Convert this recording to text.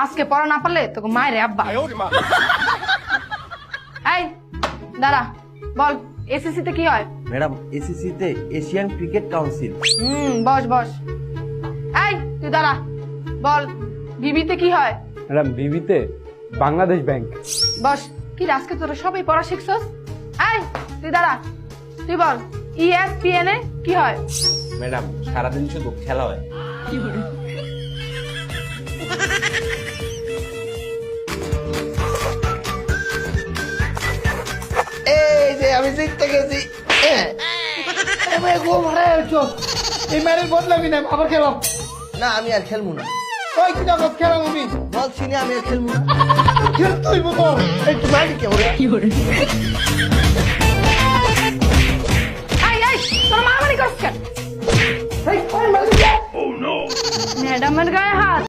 আজকে পড়া না পারলে তোকে মায়ের আব্বা। এই দাঁড়া, বল এসএসসি তে কি হয়? ম্যাডাম এসিসি তে Asian Cricket Council. Boss boss. এই তুই দাঁড়া, বল বিবিতে কি হয়? ম্যাডাম বিবিতে বাংলাদেশ ব্যাংক। বস। কি রে, আজকে তোরা সবাই পড়া শিখছস? এই তুই দাঁড়া, তুই বল ইএসপিএন এ কি হয়? ম্যাডাম সারাদিন শুধু খেলা হয়। এই যে আমি জিততে গেছি। এই মারের বদলাবি না, আবার খেলাম। না আমি আর খেলবো না, ওই কি জগৎ খেলাম আমি, বলছি না আমি আর খেলবো না। খেলতেই বলো। একটু বাইরে কেমন এই তোরা মারামারি করছিস কেন? ম্যাডামের গায়ে হাত।